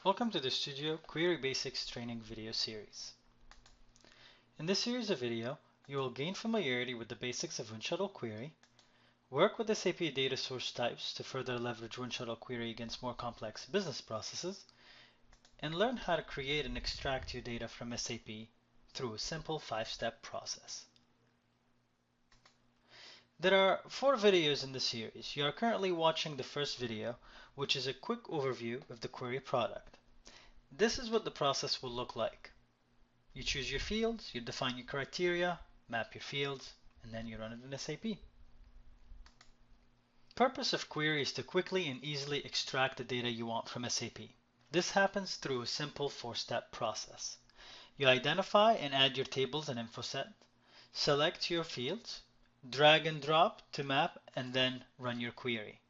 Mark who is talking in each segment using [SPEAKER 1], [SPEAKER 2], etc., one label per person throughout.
[SPEAKER 1] Welcome to the Studio Query Basics training video series. In this series of video, you will gain familiarity with the basics of Untitled Query, work with SAP data source types to further leverage Untitled Query against more complex business processes, and learn how to create and extract your data from SAP through a simple 5-step process. There are 4 videos in the series. You are currently watching the first video, which is a quick overview of the query product. This is what the process will look like. You choose your fields, you define your criteria, map your fields, and then you run it in SAP. The purpose of query is to quickly and easily extract the data you want from SAP. This happens through a simple 4-step process. You identify and add your tables and info set, select your fields, drag and drop to map, and then run your query.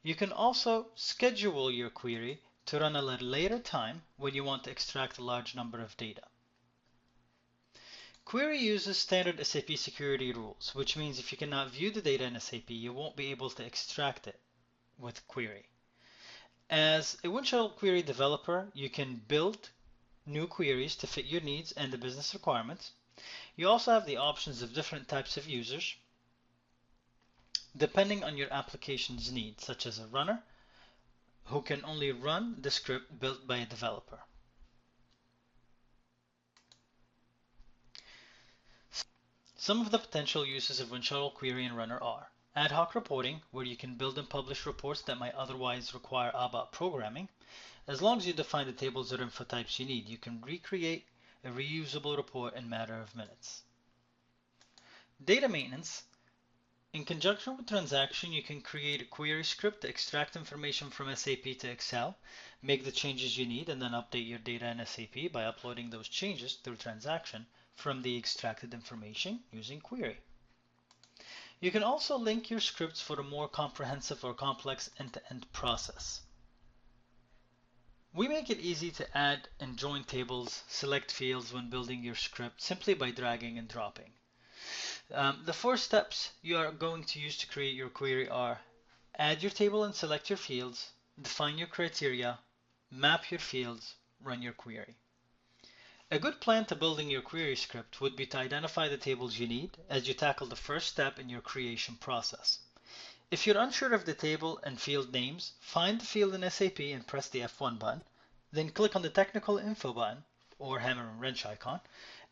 [SPEAKER 1] You can also schedule your query to run at a later time when you want to extract a large number of data. Query uses standard SAP security rules, which means if you cannot view the data in SAP, you won't be able to extract it with query. As a Untitled Query developer, you can build new queries to fit your needs and the business requirements. You also have the options of different types of users, depending on your application's needs, such as a runner, who can only run the script built by a developer. Some of the potential uses of Untitled Query and Runner are ad hoc reporting, where you can build and publish reports that might otherwise require ABAP programming. As long as you define the tables or info types you need, you can recreate a reusable report in a matter of minutes. Data maintenance. In conjunction with transaction, you can create a query script to extract information from SAP to Excel, make the changes you need, and then update your data in SAP by uploading those changes through transaction from the extracted information using query. You can also link your scripts for a more comprehensive or complex end-to-end process. We make it easy to add and join tables, select fields when building your script simply by dragging and dropping. The 4 steps you are going to use to create your query are: add your table and select your fields, define your criteria, map your fields, run your query. A good plan to building your query script would be to identify the tables you need as you tackle the first step in your creation process. If you're unsure of the table and field names, find the field in SAP and press the F1 button, then click on the technical info button or hammer and wrench icon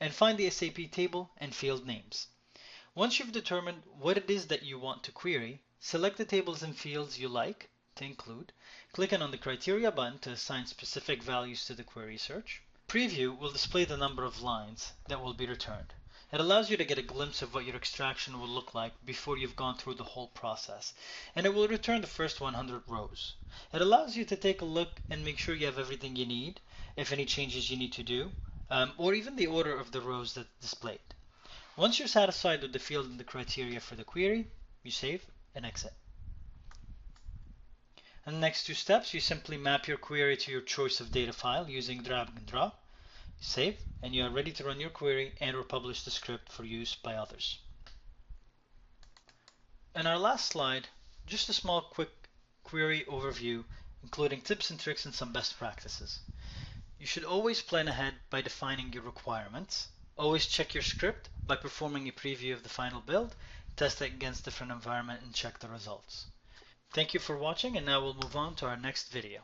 [SPEAKER 1] and find the SAP table and field names. Once you've determined what it is that you want to query, select the tables and fields you like to include, clicking on the criteria button to assign specific values to the query search. Preview will display the number of lines that will be returned. It allows you to get a glimpse of what your extraction will look like before you've gone through the whole process, and it will return the first 100 rows. It allows you to take a look and make sure you have everything you need, if any changes you need to do, or even the order of the rows that's displayed. Once you're satisfied with the field and the criteria for the query, you save and exit. In the next 2 steps, you simply map your query to your choice of data file using drag and drop. Save, and you are ready to run your query and or publish the script for use by others. In our last slide, just a small quick query overview, including tips and tricks and some best practices. You should always plan ahead by defining your requirements. Always check your script by performing a preview of the final build, test it against different environments, and check the results. Thank you for watching, and now we'll move on to our next video.